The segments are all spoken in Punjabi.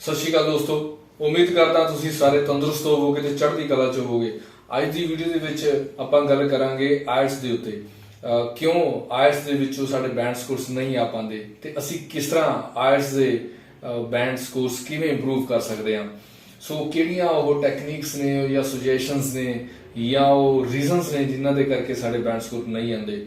ਸਤਿ ਸ਼੍ਰੀ ਅਕਾਲ ਦੋਸਤੋ, ਉਮੀਦ ਕਰਦਾ ਤੁਸੀਂ ਸਾਰੇ ਤੰਦਰੁਸਤ ਹੋਵੋਗੇ ਤੇ ਚੜ੍ਹਦੀ ਕਲਾ 'ਚ ਹੋਵੋਗੇ। ਅੱਜ ਦੀ ਵੀਡੀਓ ਦੇ ਵਿੱਚ ਆਪਾਂ ਗੱਲ ਕਰਾਂਗੇ ਆਇਲਟਸ ਦੇ ਉੱਤੇ। ਕਿਉਂ ਆਇਲਟਸ ਦੇ ਵਿੱਚੋਂ ਸਾਡੇ ਬੈਂਡ ਸਕੋਰਸ ਨਹੀਂ ਆ ਪਾਉਂਦੇ ਤੇ ਅਸੀਂ ਕਿਸ ਤਰ੍ਹਾਂ ਆਇਲਟਸ ਦੇ ਬੈਂਡ ਸਕੋਰਸ ਕਿਵੇਂ ਇੰਪਰੂਵ ਕਰ ਸਕਦੇ ਹਾਂ। ਸੋ ਕਿਹੜੀਆਂ ਉਹ ਟੈਕਨੀਕਸ ਨੇ ਜਾਂ ਸੁਜੈਸ਼ਨਸ ਨੇ ਜਾਂ ਉਹ ਰੀਜ਼ਨਸ ਨੇ ਜਿਨ੍ਹਾਂ ਦੇ ਕਰਕੇ ਸਾਡੇ ਬੈਂਡ ਸਕੋਰ ਨਹੀਂ ਆਉਂਦੇ।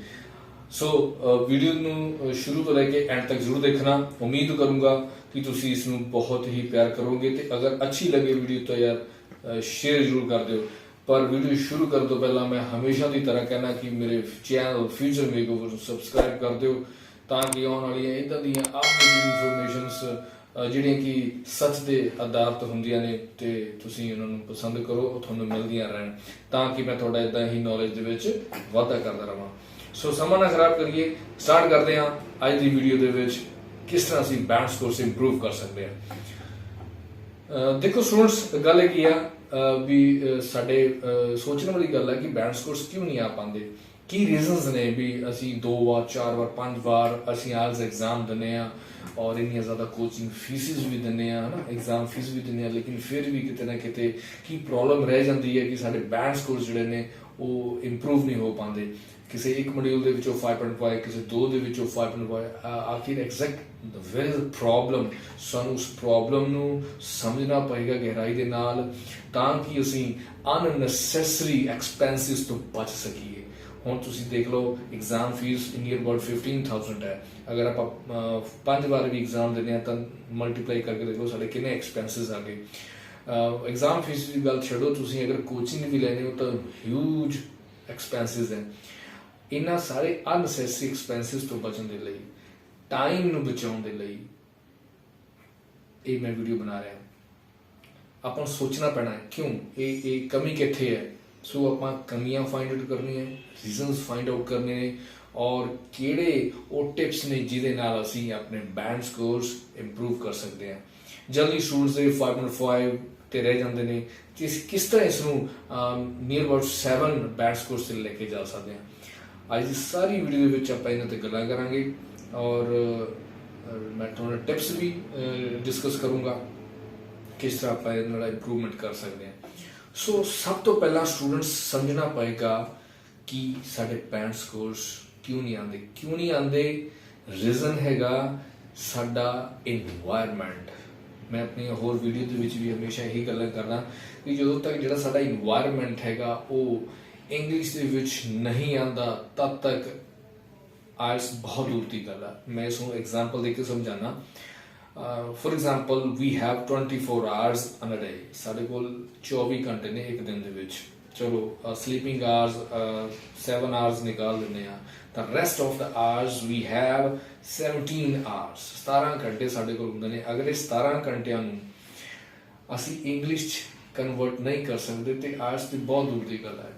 ਸੋ ਵੀਡੀਓ ਨੂੰ ਸ਼ੁਰੂ ਤੋਂ ਲੈ ਕੇ ਐਂਡ ਤੱਕ ਜ਼ਰੂਰ ਦੇਖਣਾ। ਉਮੀਦ ਕਰੂੰਗਾ ਕਿ ਤੁਸੀਂ ਇਸ ਨੂੰ ਬਹੁਤ ਹੀ ਪਿਆਰ ਕਰੋਗੇ ਤੇ ਅਗਰ ਅੱਛੀ ਲੱਗੇ ਵੀਡੀਓ ਤਾਂ ਯਾਰ ਸ਼ੇਅਰ ਜ਼ਰੂਰ ਕਰ ਦਿਓ। ਪਰ ਵੀਡੀਓ ਸ਼ੁਰੂ ਕਰਨ ਤੋਂ ਪਹਿਲਾਂ ਮੈਂ ਹਮੇਸ਼ਾ ਦੀ ਤਰ੍ਹਾਂ ਕਹਿਣਾ ਕਿ ਮੇਰੇ ਚੈਨਲ ਫਿਊਚਰ ਮੇਕਓਵਰ ਨੂੰ ਸਬਸਕ੍ਰਾਈਬ ਕਰ ਦਿਓ ਤਾਂ ਕਿ ਆਉਣ ਵਾਲੀਆਂ ਇੱਦਾਂ ਦੀਆਂ ਅਪਡੇਟਡ ਇਨਫੋਰਮੇਸ਼ਨਸ ਜਿਹੜੀਆਂ ਕਿ ਸੱਚ ਦੇ ਆਧਾਰਿਤ ਹੁੰਦੀਆਂ ਨੇ ਤੇ ਤੁਸੀਂ ਉਹਨਾਂ ਨੂੰ ਪਸੰਦ ਕਰੋ, ਉਹ ਤੁਹਾਨੂੰ ਮਿਲਦੀਆਂ ਰਹਿਣ ਤਾਂ ਕਿ ਮੈਂ ਤੁਹਾਡਾ ਇੱਦਾਂ ਹੀ ਨੌਲੇਜ ਦੇ ਵਿੱਚ ਵਾਧਾ ਕਰਦਾ ਰਹਾਂ। ਸੋ ਸਮਾਂ ਨਾ ਖਰਾਬ ਕਰੀਏ, ਸਟਾਰਟ ਕਰਦੇ ਹਾਂ ਅੱਜ ਦੀ ਵੀਡੀਓ ਦੇ ਵਿੱਚ ਕਿਸ ਤਰ੍ਹਾਂ ਅਸੀਂ ਬੈਂਡ ਸਕੋਰਸ ਇੰਪਰੂਵ ਕਰ ਸਕਦੇ ਹਾਂ। ਦੇਖੋ ਸਟੂਡੈਂਟਸ, ਗੱਲ ਇਹ ਕੀ ਆ ਵੀ ਸਾਡੇ ਸੋਚਣ ਵਾਲੀ ਗੱਲ ਹੈ ਕਿ ਬੈਂਡ ਸਕੋਰਸ ਕਿਉਂ ਨਹੀਂ ਆ ਪਾਉਂਦੇ, ਕੀ ਰੀਜ਼ਨਸ ਨੇ ਵੀ ਅਸੀਂ 2 ਵਾਰ 4 ਵਾਰ 5 ਵਾਰ ਅਸੀਂ ਆਇਲਟਸ ਐਗਜ਼ਾਮ ਦਿੰਦੇ ਹਾਂ ਔਰ ਇੰਨੀਆਂ ਜ਼ਿਆਦਾ ਕੋਚਿੰਗ ਫੀਸਿਸ ਵੀ ਦਿੰਦੇ ਹਾਂ, ਹੈ ਨਾ, ਐਗਜ਼ਾਮ ਫੀਸ ਵੀ ਦਿੰਦੇ ਹਾਂ, ਲੇਕਿਨ ਫਿਰ ਵੀ ਕਿਤੇ ਨਾ ਕਿਤੇ ਕੀ ਪ੍ਰੋਬਲਮ ਰਹਿ ਜਾਂਦੀ ਹੈ ਕਿ ਸਾਡੇ ਬੈਂਡ ਸਕੋਰਸ ਜਿਹੜੇ ਨੇ ਉਹ ਇੰਪਰੂਵ ਨਹੀਂ ਹੋ ਪਾਉਂਦੇ। ਕਿਸੇ ਇੱਕ ਮੋਡਿਊਲ ਦੇ ਵਿੱਚੋਂ 5.5, ਕਿਸੇ 2 ਦੇ ਵਿੱਚੋਂ 5.5, ਆਖਿਰ exact where is the problem. ਸਾਨੂੰ ਉਸ ਪ੍ਰੋਬਲਮ ਨੂੰ ਸਮਝਣਾ ਪਏਗਾ ਗਹਿਰਾਈ ਦੇ ਨਾਲ ਤਾਂ ਕਿ ਅਸੀਂ ਅਨਨੈਸੈਸਰੀ ਐਕਸਪੈਂਸਿਸ ਤੋਂ ਬਚ ਸਕੀਏ। ਹੁਣ ਤੁਸੀਂ ਦੇਖ ਲਓ ਐਗਜ਼ਾਮ ਫੀਸ ਨੀਅਰ ਅਬਾਊਟ 15,000 ਹੈ। ਅਗਰ ਆਪਾਂ 5 ਵਾਰ ਵੀ ਐਗਜ਼ਾਮ ਦਿੰਦੇ ਹਾਂ ਤਾਂ ਮਲਟੀਪਲਾਈ ਕਰਕੇ ਦੇਖੋ ਸਾਡੇ ਕਿੰਨੇ ਐਕਸਪੈਂਸਿਸ ਆ ਗਏ। ਐਗਜ਼ਾਮ ਫੀਸ ਦੀ ਗੱਲ ਛੱਡੋ, ਤੁਸੀਂ ਅਗਰ ਕੋਚਿੰਗ ਵੀ ਲੈਂਦੇ ਹੋ ਤਾਂ ਹਿਊਜ ਐਕਸਪੈਂਸਿਸ ਹੈ। ਇਹਨਾਂ ਸਾਰੇ ਅਨਨੈਸੈਸਰੀ ਐਕਸਪੈਂਸਿਸ ਤੋਂ ਬਚਣ ਦੇ ਲਈ, ਟਾਈਮ ਨੂੰ ਬਚਾਉਣ ਦੇ ਲਈ ਇਹ ਮੈਂ ਵੀਡੀਓ ਬਣਾ ਰਿਹਾ। ਆਪਾਂ ਨੂੰ ਸੋਚਣਾ ਪੈਣਾ ਹੈ ਕਿਉਂ ਇਹ ਕਮੀ ਕਿੱਥੇ ਹੈ। ਸੋ ਆਪਾਂ ਕਮੀਆਂ ਫਾਈਂਡ ਆਊਟ ਕਰਨੀਆਂ, ਰੀਜ਼ਨਸ ਫਾਈਂਡ ਆਊਟ ਕਰਨੇ ਨੇ ਔਰ ਕਿਹੜੇ ਉਹ ਟਿਪਸ ਨੇ ਜਿਹਦੇ ਨਾਲ ਅਸੀਂ ਆਪਣੇ ਬੈਂਡ ਸਕੋਰਸ ਇੰਪਰੂਵ ਕਰ ਸਕਦੇ ਹਾਂ। ਜਲਦੀ ਸਟੂਡੈਂਟਸ ਦੇ 5.5 ਤੇ ਰਹਿ ਜਾਂਦੇ ਨੇ, ਕਿਸ ਤਰ੍ਹਾਂ ਇਸ ਨੂੰ ਨੀਅਰ ਅਬਾਊਟ 7 ਬੈਂਡ ਸਕੋਰਸ ਤੇ ਲੈ ਕੇ ਜਾ ਸਕਦੇ ਹਾਂ। ਅੱਜ ਦੀ ਸਾਰੀ ਵੀਡੀਓ ਦੇ ਵਿੱਚ ਆਪਾਂ ਇਹਨਾਂ ਤੇ ਗੱਲਾਂ ਕਰਾਂਗੇ ਔਰ ਮੈਂ ਤੁਹਾਨੂੰ ਟਿਪਸ ਵੀ ਡਿਸਕਸ ਕਰੂੰਗਾ ਕਿਸ ਤਰ੍ਹਾਂ ਆਪਾਂ ਇਹਨਾਂ ਨਾਲ ਇੰਪਰੂਵਮੈਂਟ ਕਰ ਸਕਦੇ ਹਾਂ। ਸੋ ਸਭ ਤੋਂ ਪਹਿਲਾਂ ਸਟੂਡੈਂਟਸ ਸਮਝਣਾ ਪਏਗਾ ਕਿ ਸਾਡੇ ਬੈਂਡ ਸਕੋਰਸ ਕਿਉਂ ਨਹੀਂ ਆਉਂਦੇ। ਰੀਜ਼ਨ ਹੈਗਾ ਸਾਡਾ ਇਨਵਾਇਰਮੈਂਟ। ਮੈਂ ਆਪਣੀ ਹੋਰ ਵੀਡੀਓ ਦੇ ਵਿੱਚ ਵੀ ਹਮੇਸ਼ਾ ਇਹੀ ਗੱਲਾਂ ਕਰਦਾ ਕਿ ਜਦੋਂ ਤੱਕ ਜਿਹੜਾ ਸਾਡਾ ਇਨਵਾਇਰਮੈਂਟ ਹੈਗਾ ਉਹ ਇੰਗਲਿਸ਼ ਦੇ ਵਿੱਚ ਨਹੀਂ ਆਉਂਦਾ ਤਦ ਤੱਕ ਆਇਲਟਸ ਬਹੁਤ ਦੂਰ ਦੀ ਗੱਲ ਆ। ਮੈਂ ਇਸ ਨੂੰ ਐਗਜ਼ਾਮਪਲ ਦੇ ਕੇ ਸਮਝਾਉਣਾ। For example we have 24 hours in a day. ਸਾਡੇ ਕੋਲ 24 ਘੰਟੇ ਨੇ ਇੱਕ ਦਿਨ ਦੇ ਵਿੱਚ। ਚਲੋ ਸਲੀਪਿੰਗ ਆਵਰਸ 7 ਆਵਰਸ ਨਿਕਾਲ ਦਿੰਦੇ ਆ ਤਾਂ rest of the hours we have 17 hours. 17 ਘੰਟੇ ਸਾਡੇ ਕੋਲ ਹੁੰਦੇ ਨੇ। ਅਗਰ ਇਹ 17 ਘੰਟਿਆਂ ਨੂੰ ਅਸੀਂ ਇੰਗਲਿਸ਼ 'ਚ ਕਨਵਰਟ ਨਹੀਂ ਕਰ ਸਕਦੇ ਤੇ ਆਇਲਟਸ ਦੀ ਬਹੁਤ ਦੂਰ ਦੀ ਗੱਲ ਹੈ।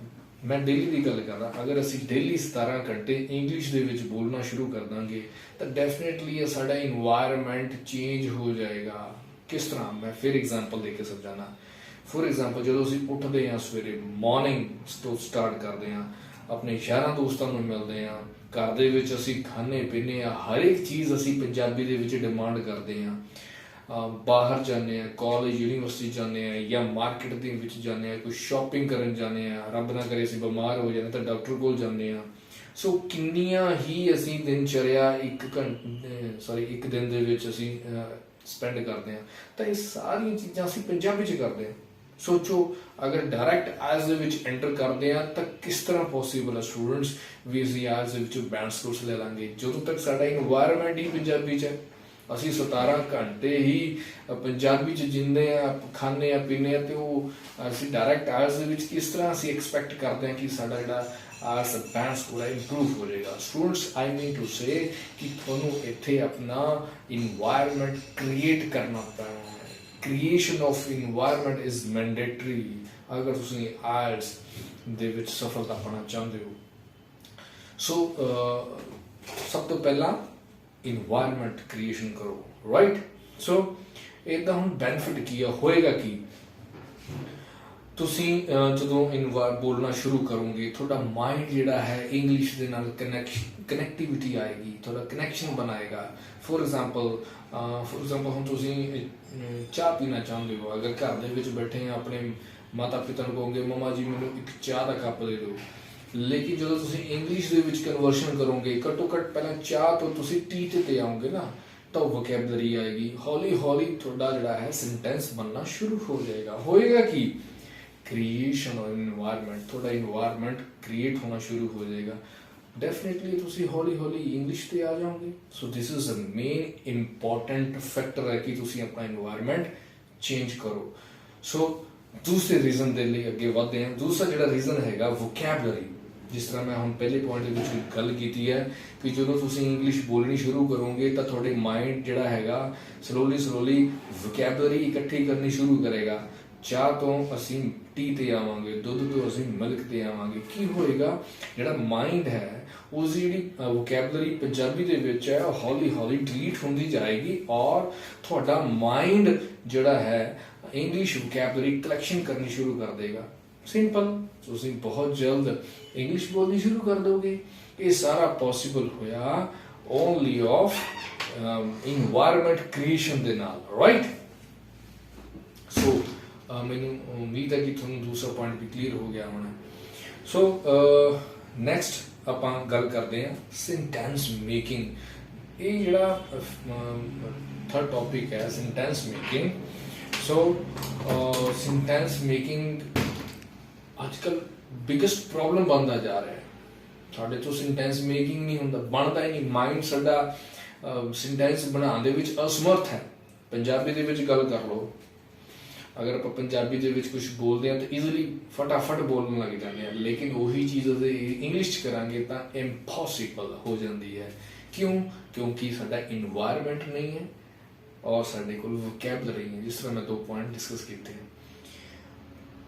ਮੈਂ ਡੇਲੀ ਦੀ ਗੱਲ ਕਰਦਾ, ਅਗਰ ਅਸੀਂ ਡੇਲੀ 17 ਘੰਟੇ ਇੰਗਲਿਸ਼ ਦੇ ਵਿੱਚ ਬੋਲਣਾ ਸ਼ੁਰੂ ਕਰ ਦਾਂਗੇ ਤਾਂ ਡੈਫੀਨੇਟਲੀ ਸਾਡਾ ਇਨਵਾਇਰਮੈਂਟ ਚੇਂਜ ਹੋ ਜਾਏਗਾ। ਕਿਸ ਤਰ੍ਹਾਂ, ਮੈਂ ਫਿਰ ਐਗਜ਼ਾਮਪਲ ਦੇ ਕੇ ਸਮਝਾਉਣਾ। ਫੋਰ ਐਗਜ਼ਾਮਪਲ, ਜਦੋਂ ਅਸੀਂ ਉੱਠਦੇ ਹਾਂ ਸਵੇਰੇ ਮਾਰਨਿੰਗ ਤੋਂ ਸਟਾਰਟ ਕਰਦੇ ਹਾਂ, ਆਪਣੇ ਯਾਰਾਂ ਦੋਸਤਾਂ ਨੂੰ ਮਿਲਦੇ ਹਾਂ, ਘਰ ਦੇ ਵਿੱਚ ਅਸੀਂ ਖਾਂਦੇ ਪੀਂਦੇ ਹਾਂ, ਹਰ ਇੱਕ ਚੀਜ਼ ਅਸੀਂ ਪੰਜਾਬੀ ਦੇ ਵਿੱਚ ਡਿਮਾਂਡ ਕਰਦੇ ਹਾਂ। ਬਾਹਰ ਜਾਂਦੇ ਹਾਂ, ਕਾਲਜ ਯੂਨੀਵਰਸਿਟੀ ਜਾਂਦੇ ਹਾਂ ਜਾਂ ਮਾਰਕੀਟ ਦੇ ਵਿੱਚ ਜਾਂਦੇ ਹਾਂ, ਕੋਈ ਸ਼ਾਪਿੰਗ ਕਰਨ ਜਾਂਦੇ ਹਾਂ, ਰੱਬ ਨਾ ਕਰੇ ਅਸੀਂ ਬਿਮਾਰ ਹੋ ਜਾਂਦੇ ਤਾਂ ਡਾਕਟਰ ਕੋਲ ਜਾਂਦੇ ਹਾਂ। ਸੋ ਕਿੰਨੀਆਂ ਹੀ ਅਸੀਂ ਦਿਨਚਰਿਆ ਇੱਕ ਦਿਨ ਦੇ ਵਿੱਚ ਅਸੀਂ ਸਪੈਂਡ ਕਰਦੇ ਹਾਂ ਤਾਂ ਇਹ ਸਾਰੀਆਂ ਚੀਜ਼ਾਂ ਅਸੀਂ ਪੰਜਾਬੀ 'ਚ ਕਰਦੇ ਹਾਂ। ਸੋਚੋ ਅਗਰ ਡਾਇਰੈਕਟ ਆਇਲਟਸ ਦੇ ਵਿੱਚ ਐਂਟਰ ਕਰਦੇ ਹਾਂ ਤਾਂ ਕਿਸ ਤਰ੍ਹਾਂ ਪੋਸੀਬਲ ਹੈ ਸਟੂਡੈਂਟਸ ਵੀ ਅਸੀਂ ਆਇਲਟਸ ਦੇ ਵਿੱਚੋਂ ਬੈਂਡ ਸਕੋਰਸ ਲੈ ਲਾਂਗੇ ਜਦੋਂ ਤੱਕ ਸਾਡਾ ਇਨਵਾਇਰਮੈਂਟ ਹੀ ਪੰਜਾਬੀ 'ਚ ਹੈ। ਅਸੀਂ 17 ਘੰਟੇ ਹੀ ਪੰਜਾਬੀ 'ਚ ਜਿੰਦੇ ਹਾਂ, ਖਾਂਦੇ ਹਾਂ, ਪੀਂਦੇ ਹਾਂ ਤੇ ਉਹ ਅਸੀਂ ਡਾਇਰੈਕਟ ਆਇਲਟਸ ਦੇ ਵਿੱਚ ਕਿਸ ਤਰ੍ਹਾਂ ਅਸੀਂ ਐਕਸਪੈਕਟ ਕਰਦੇ ਹਾਂ ਕਿ ਸਾਡਾ ਜਿਹੜਾ ਆਇਲਟਸ ਬੈਂਡ ਸਕੋਰ ਹੈ ਇੰਪਰੂਵ ਹੋ ਜਾਏਗਾ। Students, I mean to say ਕਿ ਤੁਹਾਨੂੰ ਇੱਥੇ ਆਪਣਾ ਇਨਵਾਇਰਮੈਂਟ ਕ੍ਰੀਏਟ ਕਰਨਾ ਪੈਣਾ ਹੈ। Creation of environment is mandatory ਅਗਰ ਤੁਸੀਂ ਆਇਲਟਸ ਦੇ ਵਿੱਚ ਸਫਲਤਾ ਪਾਉਣਾ ਚਾਹੁੰਦੇ ਹੋ। ਸੋ ਸਭ ਤੋਂ ਪਹਿਲਾਂ ਇਨਵਾਇਰਮੈਂਟ ਕ੍ਰੀਏਸ਼ਨ ਕਰੋ, ਰਾਈਟ। ਸੋ ਇਹਦਾ ਹੁਣ ਬੈਨੀਫਿਟ ਕੀ ਆ, ਹੋਏਗਾ ਕੀ। ਤੁਸੀਂ ਜਦੋਂ ਬੋਲਣਾ ਸ਼ੁਰੂ ਕਰੋਗੇ ਤੁਹਾਡਾ ਮਾਈਂਡ ਜਿਹੜਾ ਹੈ ਇੰਗਲਿਸ਼ ਦੇ ਨਾਲ ਕਨੈਕਟੀਵਿਟੀ ਆਏਗੀ, ਤੁਹਾਡਾ ਕਨੈਕਸ਼ਨ ਬਣਾਏਗਾ। ਫੋਰ ਐਗਜ਼ਾਮਪਲ ਹੁਣ ਤੁਸੀਂ ਚਾਹ ਪੀਣਾ ਚਾਹੁੰਦੇ ਹੋ, ਅਗਰ ਘਰ ਦੇ ਵਿੱਚ ਬੈਠੇ ਆ ਆਪਣੇ ਮਾਤਾ ਪਿਤਾ ਨੂੰ ਕਹੋਗੇ ਮਮਾ ਜੀ ਮੈਨੂੰ ਇੱਕ ਚਾਹ ਦਾ ਕੱਪ ਦੇ ਦਿਓ, ਲੇਕਿਨ ਜਦੋਂ ਤੁਸੀਂ ਇੰਗਲਿਸ਼ ਦੇ ਵਿੱਚ ਕਨਵਰਸ਼ਨ ਕਰੋਗੇ ਘੱਟੋ ਘੱਟ ਪਹਿਲਾਂ ਚਾਹ ਤੋਂ ਤੁਸੀਂ ਟੀ ਤੇ ਆਓਗੇ ਨਾ, ਤਾਂ ਵੋਕੈਬਲਰੀ ਆਏਗੀ। ਹੌਲੀ ਹੌਲੀ ਤੁਹਾਡਾ ਜਿਹੜਾ ਹੈ ਸੈਂਟੈਂਸ ਬਣਨਾ ਸ਼ੁਰੂ ਹੋ ਜਾਏਗਾ। ਹੋਏਗਾ ਕੀ? ਕ੍ਰੀਏਸ਼ਨ ਆਫ ਇਨਵਾਇਰਨਮੈਂਟ, ਤੁਹਾਡਾ ਇਨਵਾਇਰਨਮੈਂਟ ਕ੍ਰੀਏਟ ਹੋਣਾ ਸ਼ੁਰੂ ਹੋ ਜਾਏਗਾ। ਡੈਫੀਨੇਟਲੀ ਤੁਸੀਂ ਹੌਲੀ ਹੌਲੀ ਇੰਗਲਿਸ਼ ਤੇ ਆ ਜਾਓਗੇ। So this is a main important factor ਹੈ ਕਿ ਤੁਸੀਂ ਆਪਣਾ ਇਨਵਾਇਰਨਮੈਂਟ ਚੇਂਜ ਕਰੋ। ਸੋ ਦੂਸਰੇ ਰੀਜ਼ਨ ਦੇ ਲਈ ਅੱਗੇ ਵਧਦੇ ਹਾਂ। ਦੂਸਰਾ ਜਿਹੜਾ ਰੀਜ਼ਨ ਹੈਗਾ ਵੋਕੈਬਲਰੀ। ਜਿਸ ਤਰ੍ਹਾਂ ਮੈਂ ਹੁਣ ਪਹਿਲੇ ਪੁਆਇੰਟ ਦੇ ਵਿੱਚ ਗੱਲ ਕੀਤੀ ਹੈ ਕਿ ਜਦੋਂ ਤੁਸੀਂ ਇੰਗਲਿਸ਼ ਬੋਲਣੀ ਸ਼ੁਰੂ ਕਰੋਗੇ ਤਾਂ ਤੁਹਾਡੇ ਮਾਈਂਡ ਜਿਹੜਾ ਹੈਗਾ ਸਲੋਲੀ ਵੋਕੈਬਲਰੀ ਇਕੱਠੀ ਕਰਨੀ ਸ਼ੁਰੂ ਕਰੇਗਾ। ਚਾਹ ਤੋਂ ਅਸੀਂ ਟੀ ਤੇ ਆਵਾਂਗੇ, ਦੁੱਧ ਤੋਂ ਅਸੀਂ ਮਿਲਕ ਤੇ ਆਵਾਂਗੇ। ਕੀ ਹੋਏਗਾ? ਜਿਹੜਾ ਮਾਈਂਡ ਹੈ ਉਸ ਦੀ ਜਿਹੜੀ ਵੋਕੈਬਲਰੀ ਪੰਜਾਬੀ ਦੇ ਵਿੱਚ ਹੈ ਹੌਲੀ ਹੌਲੀ ਡਿਲੀਟ ਹੁੰਦੀ ਜਾਏਗੀ ਔਰ ਤੁਹਾਡਾ ਮਾਈਂਡ ਜਿਹੜਾ ਹੈ ਇੰਗਲਿਸ਼ ਵੋਕੈਬਲਰੀ ਕਲੈਕਸ਼ਨ ਕਰਨੀ ਸ਼ੁਰੂ ਕਰ ਦੇਗਾ। ਸਿੰਪਲ, ਤੁਸੀਂ ਬਹੁਤ ਜਲਦ ਇੰਗਲਿਸ਼ ਬੋਲਣੀ ਸ਼ੁਰੂ ਕਰ ਦੋਗੇ। ਇਹ ਸਾਰਾ ਪੋਸੀਬਲ ਹੋਇਆ ਓਨਲੀ ਆਫ ਇਨਵਾਇਰਨਮੈਂਟ ਕ੍ਰੀਏਸ਼ਨ ਦੇ ਨਾਲ, ਰਾਈਟ? ਸੋ ਮੈਨੂੰ ਉਮੀਦ ਹੈ ਕਿ ਤੁਹਾਨੂੰ ਦੂਸਰਾ ਪੁਆਇੰਟ ਵੀ ਕਲੀਅਰ ਹੋ ਗਿਆ ਹੋਣਾ। ਸੋ ਨੈਕਸਟ ਆਪਾਂ ਗੱਲ ਕਰਦੇ ਹਾਂ ਸੈਂਟੈਂਸ ਮੇਕਿੰਗ। ਇਹ ਜਿਹੜਾ ਥਰਡ ਟੌਪਿਕ ਹੈ ਸੈਂਟੈਂਸ ਮੇਕਿੰਗ। ਸੋ ਸੈਂਟੈਂਸ ਮੇਕਿੰਗ ਅੱਜ ਕੱਲ੍ਹ ਬਿਗੇਸਟ ਪ੍ਰੋਬਲਮ ਬਣਦਾ ਜਾ ਰਿਹਾ ਹੈ। ਸਾਡੇ ਤੋਂ ਸੈਂਟੈਂਸ ਮੇਕਿੰਗ ਨਹੀਂ ਹੁੰਦਾ, ਬਣਦਾ ਹੀ ਨਹੀਂ। ਮਾਈਂਡ ਸਾਡਾ ਸੈਂਟੈਂਸ ਬਣਾਉਣ ਦੇ ਵਿੱਚ ਅਸਮਰਥ ਹੈ। ਪੰਜਾਬੀ ਦੇ ਵਿੱਚ ਗੱਲ ਕਰ ਲਓ, ਅਗਰ ਆਪਾਂ ਪੰਜਾਬੀ ਦੇ ਵਿੱਚ ਕੁਝ ਬੋਲਦੇ ਹਾਂ ਤਾਂ ਈਜ਼ੀਲੀ ਫਟਾਫਟ ਬੋਲਣ ਲੱਗ ਜਾਂਦੇ ਹਾਂ, ਲੇਕਿਨ ਉਹੀ ਚੀਜ਼ ਅਸੀਂ ਇੰਗਲਿਸ਼ 'ਚ ਕਰਾਂਗੇ ਤਾਂ ਇੰਪੋਸੀਬਲ ਹੋ ਜਾਂਦੀ ਹੈ। ਕਿਉਂ? ਕਿਉਂਕਿ ਸਾਡਾ ਇਨਵਾਇਰਨਮੈਂਟ ਨਹੀਂ ਹੈ ਔਰ ਸਾਡੇ ਕੋਲ ਵੋਕੈਬਲਰੀ ਨਹੀਂ। ਜਿਸ ਤਰ੍ਹਾਂ ਮੈਂ 2 ਪੁਆਇੰਟ ਡਿਸਕਸ ਕੀਤੇ ਹਨ,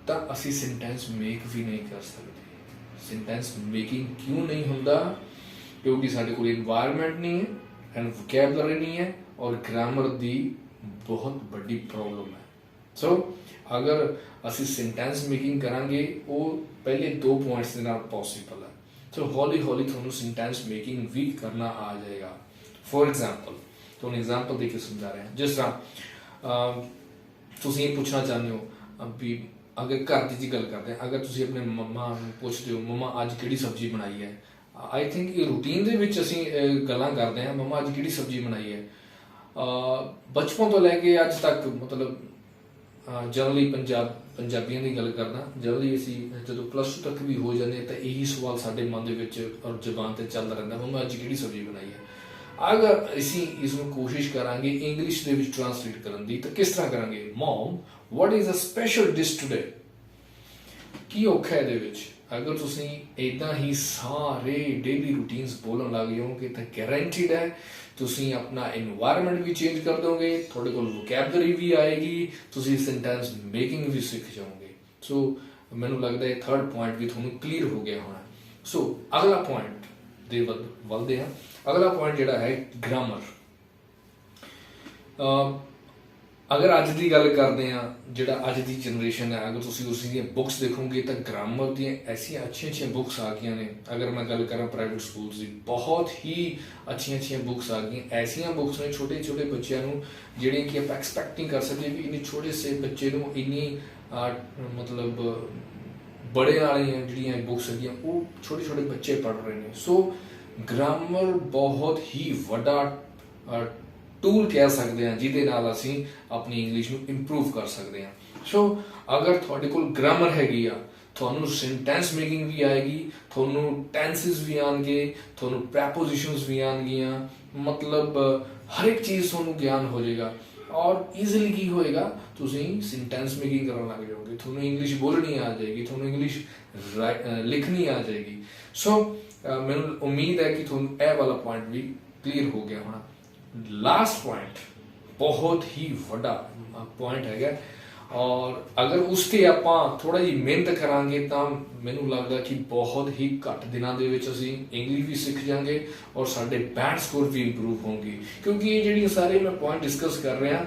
ਤਾਂ ਅਸੀਂ ਸੈਂਟੈਂਸ ਮੇਕ ਵੀ ਨਹੀਂ ਕਰ ਸਕਦੇ। ਸੈਂਟੈਂਸ ਮੇਕਿੰਗ ਕਿਉਂ ਨਹੀਂ ਹੁੰਦਾ? ਕਿਉਂਕਿ ਸਾਡੇ ਕੋਲ ਇਨਵਾਇਰਨਮੈਂਟ ਨਹੀਂ ਹੈ ਐਂਡ ਵੋਕੈਬਲਰੀ ਨਹੀਂ ਹੈ ਔਰ ਗ੍ਰਾਮਰ ਦੀ ਬਹੁਤ ਵੱਡੀ ਪ੍ਰੋਬਲਮ ਹੈ। ਸੋ ਅਗਰ ਅਸੀਂ ਸੈਂਟੈਂਸ ਮੇਕਿੰਗ ਕਰਾਂਗੇ ਉਹ ਪਹਿਲੇ 2 ਪੁਆਇੰਟਸ ਦੇ ਨਾਲ ਪੋਸੀਬਲ ਹੈ। ਸੋ ਹੌਲੀ ਹੌਲੀ ਤੁਹਾਨੂੰ ਸੈਂਟੈਂਸ ਮੇਕਿੰਗ ਵੀ ਕਰਨਾ ਆ ਜਾਏਗਾ। ਫੋਰ ਐਗਜ਼ਾਮਪਲ, ਤੁਹਾਨੂੰ ਐਗਜ਼ਾਮਪਲ ਦੇ ਕੇ ਸਮਝਾ ਰਿਹਾ। ਜਿਸ ਤਰ੍ਹਾਂ ਤੁਸੀਂ ਇਹ ਪੁੱਛਣਾ ਚਾਹੁੰਦੇ ਹੋ ਵੀ ਅਗਰ ਘਰ ਦੀ ਗੱਲ ਕਰਦੇ ਹਾਂ, ਅਗਰ ਤੁਸੀਂ ਆਪਣੇ ਮੰਮਾ ਨੂੰ ਪੁੱਛਦੇ ਹੋ ਮੰਮਾ ਅੱਜ ਕਿਹੜੀ ਸਬਜ਼ੀ ਬਣਾਈ ਹੈ, ਆਈ ਥਿੰਕ ਇਹ ਰੂਟੀਨ ਦੇ ਵਿੱਚ ਅਸੀਂ ਗੱਲਾਂ ਕਰਦੇ ਹਾਂ ਮੰਮਾ ਅੱਜ ਕਿਹੜੀ ਸਬਜ਼ੀ ਬਣਾਈ ਹੈ। ਬਚਪਨ ਤੋਂ ਲੈ ਕੇ ਅੱਜ ਤੱਕ ਮਤਲਬ ਜਨਰਲੀ ਪੰਜਾਬੀਆਂ ਦੀ ਗੱਲ ਕਰਦਾ, ਜਨਰਲੀ ਅਸੀਂ ਜਦੋਂ +2 ਤੱਕ ਵੀ ਹੋ ਜਾਂਦੇ ਤਾਂ ਇਹੀ ਸਵਾਲ ਸਾਡੇ ਮਨ ਦੇ ਵਿੱਚ ਔਰ ਜ਼ੁਬਾਨ ਤੇ ਚੱਲਦਾ ਰਹਿੰਦਾ, ਮੰਮਾ ਅੱਜ ਕਿਹੜੀ ਸਬਜ਼ੀ ਬਣਾਈ ਹੈ। ਅਗਰ ਅਸੀਂ ਇਸ ਨੂੰ ਕੋਸ਼ਿਸ਼ ਕਰਾਂਗੇ ਇੰਗਲਿਸ਼ ਦੇ ਵਿੱਚ ਟ੍ਰਾਂਸਲੇਟ ਕਰਨ ਦੀ ਤਾਂ ਕਿਸ ਤਰ੍ਹਾਂ ਕਰਾਂਗੇ? Hmm what is a special dish today. ਕੀ ਔਖਾ ਇਹਦੇ ਵਿੱਚ? ਅਗਰ ਤੁਸੀਂ ਇੱਦਾਂ ਹੀ ਸਾਰੇ ਡੇਲੀ ਰੂਟੀਨਸ ਬੋਲਣ ਲੱਗ ਜਾਓਗੇ ਤਾਂ ਗਾਰੰਟੀਡ ਹੈ ਤੁਸੀਂ ਆਪਣਾ ਇਨਵਾਇਰਨਮੈਂਟ ਵੀ ਚੇਂਜ ਕਰ ਦੋਗੇ, ਤੁਹਾਡੇ ਕੋਲ ਵੋਕੈਬਲਰੀ ਵੀ ਆਏਗੀ, ਤੁਸੀਂ ਸੈਂਟੈਂਸ ਮੇਕਿੰਗ ਵੀ ਸਿੱਖ ਜਾਓਗੇ। ਸੋ ਮੈਨੂੰ ਲੱਗਦਾ ਇਹ ਥਰਡ ਪੁਆਇੰਟ ਵੀ ਤੁਹਾਨੂੰ ਕਲੀਅਰ ਹੋ ਗਿਆ ਹੋਣਾ। ਸੋ ਅਗਲਾ ਪੁਆਇੰਟ ਦੇ ਵੱਲਦੇ ਹਾਂ। ਅਗਲਾ ਪੁਆਇੰਟ ਜਿਹੜਾ ਹੈ ਗ੍ਰਾਮਰ। ਅਗਰ ਅੱਜ ਦੀ ਗੱਲ ਕਰਦੇ ਹਾਂ, ਜਿਹੜਾ ਅੱਜ ਦੀ ਜਨਰੇਸ਼ਨ ਹੈ, ਅਗਰ ਤੁਸੀਂ ਉਸ ਦੀਆਂ ਬੁੱਕਸ ਦੇਖੋਗੇ ਤਾਂ ਗ੍ਰਾਮਰ ਦੀਆਂ ਐਸੀਆਂ ਅੱਛੀਆਂ ਬੁੱਕਸ ਆ ਗਈਆਂ ਨੇ। ਅਗਰ ਮੈਂ ਗੱਲ ਕਰਾਂ ਪ੍ਰਾਈਵੇਟ ਸਕੂਲਸ ਦੀ, ਬਹੁਤ ਹੀ ਅੱਛੀਆਂ ਬੁੱਕਸ ਆ ਗਈਆਂ। ਐਸੀਆਂ ਬੁੱਕਸ ਨੇ ਛੋਟੇ ਬੱਚਿਆਂ ਨੂੰ ਜਿਹੜੀਆਂ ਕਿ ਆਪਾਂ ਐਕਸਪੈਕਟ ਨਹੀਂ ਕਰ ਸਕਦੇ ਵੀ ਇੰਨੇ ਛੋਟੇ ਸੇ ਬੱਚੇ ਨੂੰ ਇੰਨੀ ਮਤਲਬ ਬੜੇ ਵਾਲੀਆਂ ਜਿਹੜੀਆਂ ਬੁੱਕਸ ਹੈਗੀਆਂ ਉਹ ਛੋਟੇ ਬੱਚੇ ਪੜ੍ਹ ਰਹੇ ਨੇ। ਸੋ ਗ੍ਰਾਮਰ ਬਹੁਤ ਹੀ ਵੱਡਾ ਟੂਲ ਕਹਿ ਸਕਦੇ ਹਾਂ ਜਿਹਦੇ ਨਾਲ ਅਸੀਂ ਆਪਣੀ ਇੰਗਲਿਸ਼ ਨੂੰ ਇੰਪਰੂਵ ਕਰ ਸਕਦੇ ਹਾਂ। ਸੋ ਅਗਰ ਤੁਹਾਡੇ ਕੋਲ ਗ੍ਰਾਮਰ ਹੈਗੀ ਆ, ਤੁਹਾਨੂੰ ਸੈਂਟੈਂਸ ਮੇਕਿੰਗ ਵੀ ਆਏਗੀ, ਤੁਹਾਨੂੰ ਟੈਂਸਿਸ ਵੀ ਆਉਣਗੇ, ਤੁਹਾਨੂੰ ਪ੍ਰੈਪੋਜੀਸ਼ਨਸ ਵੀ ਆਉਣਗੀਆਂ, ਮਤਲਬ ਹਰ ਇੱਕ ਚੀਜ਼ ਤੁਹਾਨੂੰ ਗਿਆਨ ਹੋ ਜਾਏਗਾ ਔਰ ਈਜ਼ੀਲੀ ਕੀ ਹੋਏਗਾ ਤੁਸੀਂ ਸੈਂਟੈਂਸ ਮੇਕਿੰਗ ਕਰਨ ਲੱਗ ਜਾਓਗੇ, ਤੁਹਾਨੂੰ ਇੰਗਲਿਸ਼ ਬੋਲਣੀ ਆ ਜਾਏਗੀ, ਤੁਹਾਨੂੰ ਇੰਗਲਿਸ਼ ਲਿਖਣੀ ਆ ਜਾਏਗੀ। ਸੋ ਮੈਨੂੰ ਉਮੀਦ ਹੈ ਕਿ ਤੁਹਾਨੂੰ ਇਹ ਵਾਲਾ ਪੁਆਇੰਟ ਵੀ ਕਲੀਅਰ ਹੋ ਗਿਆ ਹੋਣਾ। ਲਾਸਟ ਪੁਆਇੰਟ ਬਹੁਤ ਹੀ ਵੱਡਾ ਪੁਆਇੰਟ ਹੈਗਾ ਔਰ ਅਗਰ ਉਸ ਤੇ ਆਪਾਂ ਥੋੜਾ ਜਿਹੀ ਮਿਹਨਤ ਕਰਾਂਗੇ ਤਾਂ ਮੈਨੂੰ ਲੱਗਦਾ ਕਿ ਬਹੁਤ ਹੀ ਘੱਟ ਦਿਨਾਂ ਦੇ ਵਿੱਚ ਅਸੀਂ ਇੰਗਲਿਸ਼ ਵੀ ਸਿੱਖ ਜਾਵਾਂਗੇ ਔਰ ਸਾਡੇ ਬੈਂਡ ਸਕੋਰ ਵੀ ਇੰਪਰੂਵ ਹੋਣਗੇ। ਕਿਉਂਕਿ ਇਹ ਜਿਹੜੀਆਂ ਸਾਰੇ ਮੈਂ ਪੁਆਇੰਟ ਡਿਸਕਸ ਕਰ ਰਿਹਾ,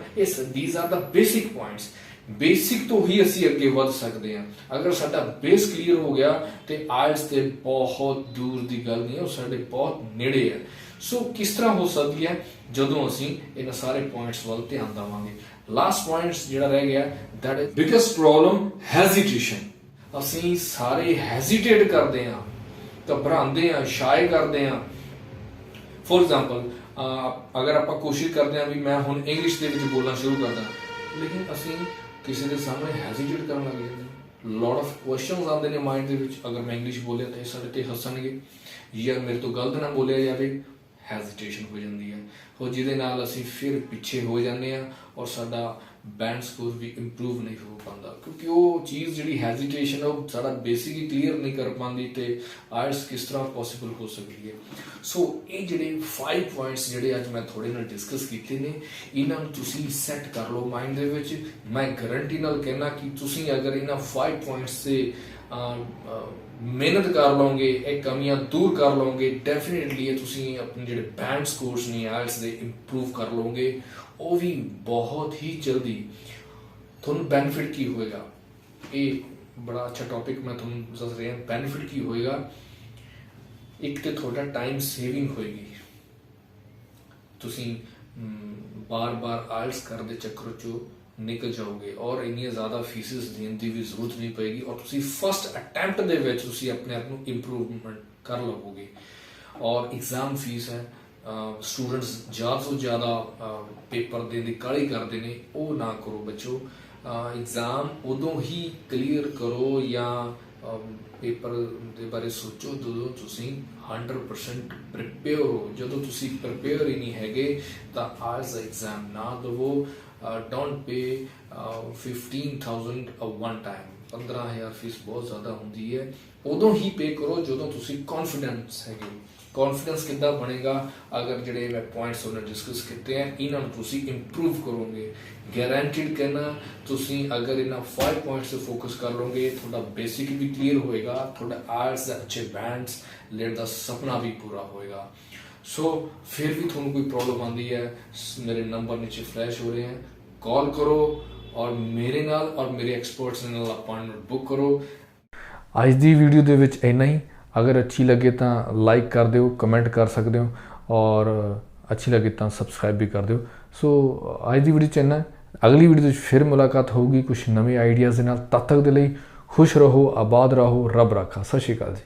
these are the basic points basic ਤੋਂ ਹੀ ਅਸੀਂ ਅੱਗੇ ਵੱਧ ਸਕਦੇ ਹਾਂ। ਅਗਰ ਸਾਡਾ ਬੇਸ ਕਲੀਅਰ ਹੋ ਗਿਆ ਤੇ ਆਇਲਸ ਤੇ ਬਹੁਤ ਦੂਰ ਦੀ ਗੱਲ ਨਹੀਂ ਹੈ, ਉਹ ਸਾਡੇ ਬਹੁਤ ਨੇੜੇ ਹੈ। ਸੋ ਕਿਸ ਤਰ੍ਹਾਂ ਹੋ ਸਕਦੀ ਹੈ? ਜਦੋਂ ਅਸੀਂ ਇਹਨਾਂ ਸਾਰੇ ਪੁਆਇੰਟਸ ਵੱਲ ਧਿਆਨ ਦੇਵਾਂਗੇ। ਲਾਸਟ ਪੁਆਇੰਟਸ ਜਿਹੜਾ ਰਹਿ ਗਿਆ, that is biggest problem, hesitation. ਅਸੀਂ ਸਾਰੇ ਹੈਜ਼ਿਟੇਟ ਕਰਦੇ ਹਾਂ, ਘਬਰਾਉਂਦੇ ਹਾਂ, ਸ਼ਾਏ ਕਰਦੇ ਹਾਂ। ਫੋਰ ਐਗਜ਼ਾਮਪਲ, ਅਗਰ ਆਪਾਂ ਕੋਸ਼ਿਸ਼ ਕਰਦੇ ਹਾਂ ਵੀ ਮੈਂ ਹੁਣ ਇੰਗਲਿਸ਼ ਦੇ ਵਿੱਚ ਬੋਲਣਾ ਸ਼ੁਰੂ ਕਰਦਾ, ਲੇਕਿਨ ਅਸੀਂ ਕਿਸੇ ਦੇ ਸਾਹਮਣੇ ਹੈਜ਼ਿਟੇਟ ਕਰਨ ਲੱਗ ਜਾਂਦੇ ਹਾਂ। ਲੋਟ ਆਫ ਕੁਐਸਚਨਸ ਆਉਂਦੇ ਨੇ ਮਾਈਂਡ ਦੇ ਵਿੱਚ, ਅਗਰ ਮੈਂ ਇੰਗਲਿਸ਼ ਬੋਲਿਆ ਤਾਂ ਸਾਡੇ ਤੇ ਹੱਸਣਗੇ ਜਾਂ ਮੇਰੇ ਤੋਂ ਗਲਤ ਨਾ ਬੋਲਿਆ ਜਾਵੇ, ਹੈਜ਼ਿਟੇਸ਼ਨ ਹੋ ਜਾਂਦੀ ਹੈ। ਉਹ ਜਿਹਦੇ ਨਾਲ ਅਸੀਂ ਫਿਰ ਪਿੱਛੇ ਹੋ ਜਾਂਦੇ ਹਾਂ ਔਰ ਸਾਡਾ ਬੈਂਡ ਸਕੋਰ ਵੀ ਇੰਪਰੂਵ ਨਹੀਂ ਹੋ ਪਾਉਂਦਾ, ਕਿਉਂਕਿ ਉਹ ਚੀਜ਼ ਜਿਹੜੀ ਹੈਜ਼ਿਟੇਸ਼ਨ ਉਹ ਸਾਡਾ ਬੇਸਿਕ ਹੀ ਕਲੀਅਰ ਨਹੀਂ ਕਰ ਪਾਉਂਦੀ ਤੇ ਆਇਲਸ ਕਿਸ ਤਰ੍ਹਾਂ ਪੋਸੀਬਲ ਹੋ ਸਕਦੀ ਹੈ। ਸੋ ਇਹ ਜਿਹੜੇ 5 ਪੁਆਇੰਟਸ ਜਿਹੜੇ ਅੱਜ ਮੈਂ ਤੁਹਾਡੇ ਨਾਲ ਡਿਸਕਸ ਕੀਤੇ ਨੇ, ਇਹਨਾਂ ਨੂੰ ਤੁਸੀਂ ਸੈੱਟ ਕਰ ਲਓ ਮਾਈਂਡ ਦੇ ਵਿੱਚ। ਮੈਂ ਗਾਰੰਟੀ ਨਾਲ ਕਹਿਣਾ ਕਿ ਤੁਸੀਂ ਅਗਰ ਇਹਨਾਂ 5 ਪੁਆਇੰਟਸ ਤੇ ਮਿਹਨਤ ਕਰ ਲਓਗੇ, ਇਹ ਕਮੀਆਂ ਦੂਰ ਕਰ ਲਓਗੇ, ਡੈਫੀਨੇਟਲੀ ਇਹ ਤੁਸੀਂ ਆਪਣੇ ਜਿਹੜੇ ਬੈਂਡ ਸਕੋਰਸ ਨੇ ਆਇਲਸ ਦੇ ਇੰਪਰੂਵ ਕਰ ਲਓਗੇ। ਉਹ ਵੀ ਬਹੁਤ ਹੀ ਜਲਦੀ। ਤੁਹਾਨੂੰ ਬੈਨੀਫਿਟ ਕੀ ਹੋਏਗਾ? ਇਹ ਬੜਾ ਅੱਛਾ ਟੌਪਿਕ ਮੈਂ ਤੁਹਾਨੂੰ ਦੱਸ ਰਿਹਾ। ਬੈਨੀਫਿਟ ਕੀ ਹੋਏਗਾ? ਇੱਕ ਤੇ ਤੁਹਾਡਾ ਟਾਈਮ ਸੇਵਿੰਗ ਹੋਏਗੀ। ਤੁਸੀਂ ਬਾਰ-ਬਾਰ ਆਇਲਸ ਕਰਨ ਦੇ ਚੱਕਰ 'ਚੋਂ ਨਿਕਲ ਜਾਓਗੇ ਔਰ ਇੰਨੀਆਂ ਜ਼ਿਆਦਾ ਫੀਸਿਸ ਦੇਣ ਦੀ ਵੀ ਜ਼ਰੂਰਤ ਨਹੀਂ ਪਏਗੀ ਔਰ ਤੁਸੀਂ ਫਸਟ ਅਟੈਂਪਟ ਦੇ ਵਿੱਚ ਤੁਸੀਂ ਆਪਣੇ ਆਪ ਨੂੰ ਇੰਪਰੂਵਮੈਂਟ ਕਰ ਲਵੋਗੇ। ਔਰ ਐਗਜ਼ਾਮ ਫੀਸ ਹੈ, ਸਟੂਡੈਂਟਸ ਜ਼ਿਆਦਾ ਤੋਂ ਜ਼ਿਆਦਾ ਪੇਪਰ ਦੇਣ ਦੀ ਕਾਹਲੀ ਕਰਦੇ ਨੇ, ਉਹ ਨਾ ਕਰੋ ਬੱਚੋ। ਐਗਜ਼ਾਮ ਉਦੋਂ ਹੀ ਕਲੀਅਰ ਕਰੋ ਜਾਂ ਪੇਪਰ ਦੇ ਬਾਰੇ ਸੋਚੋ ਜਦੋਂ ਤੁਸੀਂ 100% ਪ੍ਰਿਪੇਅਰ ਹੋ। ਜਦੋਂ ਤੁਸੀਂ ਪ੍ਰਿਪੇਅਰ ਹੀ ਨਹੀਂ ਹੈਗੇ ਤਾਂ ਆਇਲਸ ਦਾ ਐਗਜ਼ਾਮ ਨਾ ਦੇਵੋ। Don't pay 15,000 one time. 15,000 fees ਬਹੁਤ ਜ਼ਿਆਦਾ ਹੁੰਦੀ ਹੈ। ਉਦੋਂ ਹੀ ਪੇ ਕਰੋ ਜਦੋਂ ਤੁਸੀਂ ਕੌਨਫੀਡੈਂਸ ਹੈਗੇ। ਕੌਨਫੀਡੈਂਸ ਕਿੱਦਾਂ ਬਣੇਗਾ? ਅਗਰ ਜਿਹੜੇ ਮੈਂ ਪੁਆਇੰਟਸ ਉਹਨਾਂ ਡਿਸਕਸ ਕੀਤੇ ਆ, ਇਹਨਾਂ ਨੂੰ ਤੁਸੀਂ ਇੰਪਰੂਵ ਕਰੋਗੇ। ਗਾਰੰਟੀਡ ਕਹਿਣਾ, ਤੁਸੀਂ ਅਗਰ ਇਹਨਾਂ 5 ਪੁਆਇੰਟਸ 'ਤੇ ਫੋਕਸ ਕਰ ਲਓਗੇ, ਤੁਹਾਡਾ ਬੇਸਿਕ ਵੀ ਕਲੀਅਰ ਹੋਏਗਾ, ਤੁਹਾਡਾ ਆਇਲਸ ਦਾ ਅੱਛੇ ਬੈਂਡਸ ਲੈਣ ਦਾ ਸੁਪਨਾ ਵੀ ਪੂਰਾ ਹੋਏਗਾ। ਸੋ ਫਿਰ ਵੀ ਤੁਹਾਨੂੰ ਕੋਈ ਪ੍ਰੋਬਲਮ ਆਉਂਦੀ ਹੈ, ਮੇਰੇ ਨੰਬਰ ਨੀਚੇ ਫਲੈਸ਼ ਹੋ ਰਹੇ ਹਨ, ਕਾਲ ਕਰੋ ਔਰ ਮੇਰੇ ਨਾਲ ਔਰ ਮੇਰੇ ਐਕਸਪਰਟਸ ਨਾਲ ਅਪਾਇੰਟਮੈਂਟ ਬੁੱਕ ਕਰੋ। ਅੱਜ ਦੀ ਵੀਡੀਓ ਦੇ ਵਿੱਚ ਇੰਨਾ ਹੀ। ਅਗਰ ਅੱਛੀ ਲੱਗੇ ਤਾਂ ਲਾਈਕ ਕਰ ਦਿਓ, ਕਮੈਂਟ ਕਰ ਸਕਦੇ ਹੋ ਔਰ ਅੱਛੀ ਲੱਗੇ ਤਾਂ ਸਬਸਕ੍ਰਾਈਬ ਵੀ ਕਰ ਦਿਓ। ਸੋ ਅੱਜ ਦੀ ਵੀਡੀਓ 'ਚ ਇੰਨਾ। ਅਗਲੀ ਵੀਡੀਓ ਵਿੱਚ ਫਿਰ ਮੁਲਾਕਾਤ ਹੋਊਗੀ ਕੁਝ ਨਵੇਂ ਆਈਡੀਆਜ਼ ਦੇ ਨਾਲ। ਤਦ ਤੱਕ ਦੇ ਲਈ ਖੁਸ਼ ਰਹੋ, ਆਬਾਦ ਰਹੋ, ਰੱਬ ਰਾਖਾ। ਸਤਿ ਸ਼੍ਰੀ ਅਕਾਲ ਜੀ।